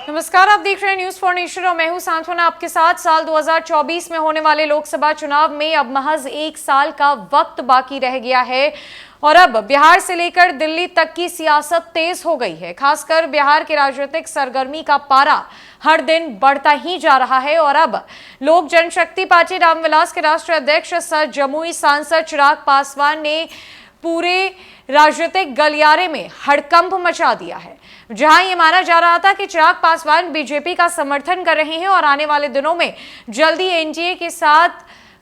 नमस्कार, आप देख रहे हैं न्यूज फॉर नेशन और मैं हूं सांत्वना आपके साथ। साल 2024 में होने वाले लोकसभा चुनाव में अब महज 1 साल का वक्त बाकी रह गया है और अब बिहार से लेकर दिल्ली तक की सियासत तेज हो गई है। खासकर बिहार के राजनीतिक सरगर्मी का पारा हर दिन बढ़ता ही जा रहा है और अब लोक जनशक्ति पार्टी रामविलास के राष्ट्रीय अध्यक्ष सर जमुई सांसद चिराग पासवान ने पूरे राजनीतिक गलियारे में हड़कंप मचा दिया है। जहां ये माना जा रहा था कि चिराग पासवान बीजेपी का समर्थन कर रहे हैं और आने वाले दिनों में जल्दी एनडीए के साथ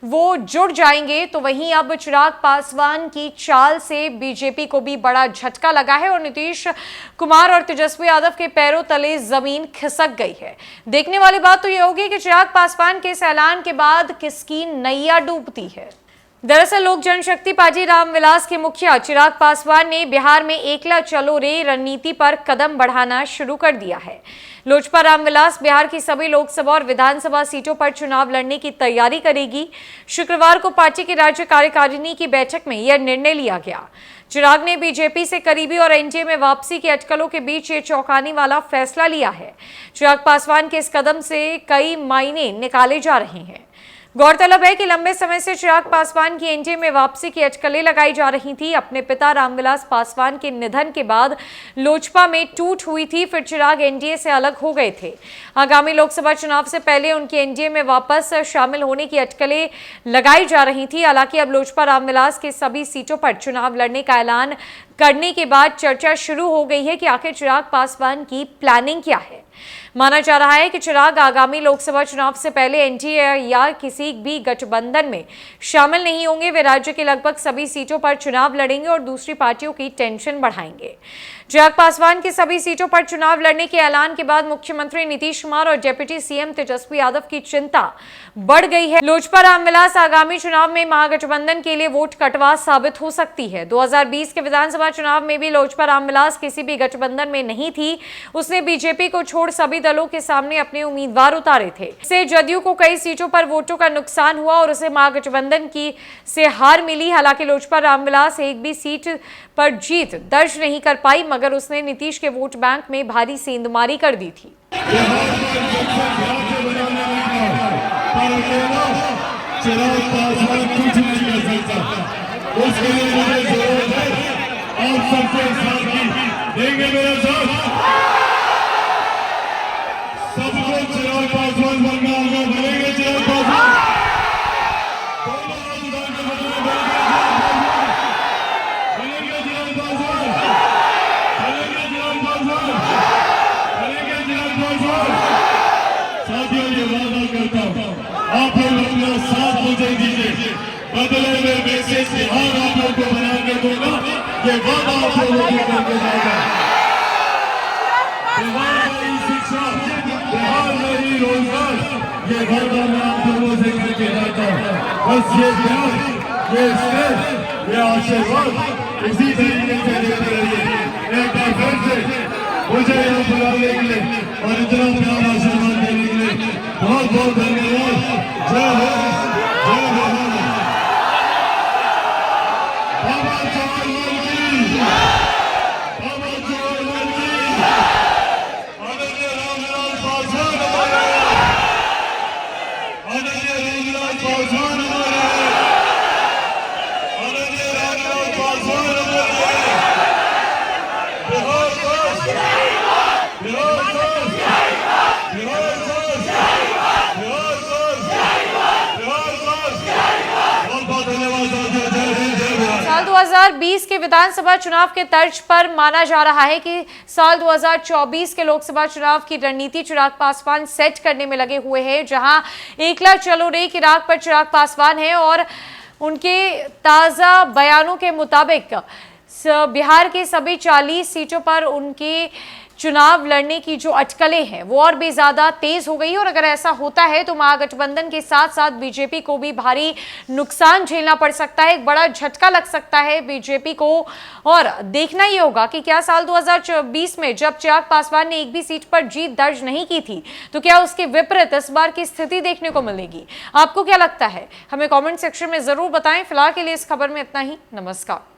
वो जुड़ जाएंगे, तो वहीं अब चिराग पासवान की चाल से बीजेपी को भी बड़ा झटका लगा है और नीतीश कुमार और तेजस्वी यादव के पैरों तले जमीन खिसक गई है। देखने वाली बात तो ये होगी कि चिराग पासवान के इस ऐलान के बाद किसकी नैया डूबती है। दरअसल लोक जनशक्ति पार्टी रामविलास के मुखिया चिराग पासवान ने बिहार में एकला चलो रे रणनीति पर कदम बढ़ाना शुरू कर दिया है। लोजपा रामविलास बिहार की सभी लोकसभा और विधानसभा सीटों पर चुनाव लड़ने की तैयारी करेगी। शुक्रवार को पार्टी की राज्य कार्यकारिणी की बैठक में यह निर्णय लिया गया। चिराग ने बीजेपी से करीबी और एनडीए में वापसी की अटकलों के बीच ये चौंकाने वाला फैसला लिया है। चिराग पासवान के इस कदम से कई मायने निकाले जा रहे हैं। गौरतलब है कि लंबे समय से चिराग पासवान की एनडीए में वापसी की अटकलें लगाई जा रही थी। अपने पिता रामविलास पासवान के निधन के बाद लोजपा में टूट हुई थी, फिर चिराग एनडीए से अलग हो गए थे। आगामी लोकसभा चुनाव से पहले उनकी एनडीए में वापस शामिल होने की अटकलें लगाई जा रही थी। हालांकि अब लोजपा रामविलास के सभी सीटों पर चुनाव लड़ने का ऐलान करने के बाद चर्चा शुरू हो गई है कि आखिर चिराग पासवान की प्लानिंग क्या है। माना जा रहा है कि चिराग आगामी लोकसभा चुनाव से पहले एनडीए या किसी भी गठबंधन में शामिल नहीं होंगे। वे राज्य के लगभग सभी सीटों पर चुनाव लड़ेंगे और दूसरी पार्टियों की टेंशन बढ़ाएंगे। चिराग पासवान की सभी सीटों पर चुनाव लड़ने के ऐलान के बाद मुख्यमंत्री नीतीश कुमार और डिप्टी सीएम तेजस्वी यादव की चिंता बढ़ गई है। लोजपा रामविलास आगामी चुनाव में महागठबंधन के लिए वोट कटवा साबित हो सकती है। 2020 के विधानसभा चुनाव में भी लोजपा रामविलास किसी भी गठबंधन में नहीं थी। उसने बीजेपी को छोड़ सभी दलों के सामने अपने उम्मीदवार उतारे थे। इससे जदयू को कई सीटों पर वोटों का नुकसान हुआ और उसे महागठबंधन की से हार मिली। हालांकि लोजपा रामविलास एक भी सीट पर जीत दर्ज नहीं कर पाई, मगर उसने नीतीश के वोट बैंक में भारी सेंधमारी कर दी थी। सबको चिराग पासवान बनना होगा, बनेंगे चिराग पासवान। साथियों, ये वादा करता हूँ, आप लोग अपना साथ मुझे दीजिए। बदले में वैसे बिहार आप लोग को बना के दूंगा, ये वादा आप लोगों को करके जाएगा। बिहार में शिक्षा, बिहार में ही रोजगार, ये वादा मैं आप लोगों से करके जाता हूँ। बस ये प्यार, ये स्नेह, ये आशीर्वाद इसी तरीके से देते रहिए। एक बार फिर से मुझे यहाँ बुलाने के लिए और इतना प्यार आशीर्वाद देने के लिए बहुत बहुत धन्यवाद। जय हो, जय हो। बाबा जवाहरलाल की, बाबा जवाहरलाल की, आदरणीय रामविलास पासवान हमारे, आदरणीय रामविलास पासवान हमारे, आदरणीय रामविलास पासवान हमारे। साल 2020 के विधानसभा चुनाव के तर्ज पर माना जा रहा है कि साल 2024 के लोकसभा चुनाव की रणनीति चिराग पासवान सेट करने में लगे हुए हैं। जहां एकला चलो रे की राह पर चिराग पासवान है और उनके ताजा बयानों के मुताबिक बिहार के सभी 40 सीटों पर उनकी चुनाव लड़ने की जो अटकलें हैं वो और भी ज्यादा तेज हो गई। और अगर ऐसा होता है तो महागठबंधन के साथ साथ बीजेपी को भी भारी नुकसान झेलना पड़ सकता है, एक बड़ा झटका लग सकता है बीजेपी को। और देखना ही होगा कि क्या साल 2024 में जब चिराग पासवान ने एक भी सीट पर जीत दर्ज नहीं की थी तो क्या उसके विपरीत इस बार की स्थिति देखने को मिलेगी। आपको क्या लगता है हमें कमेंट सेक्शन में जरूर बताएं। फिलहाल के लिए इस खबर में इतना ही। नमस्कार।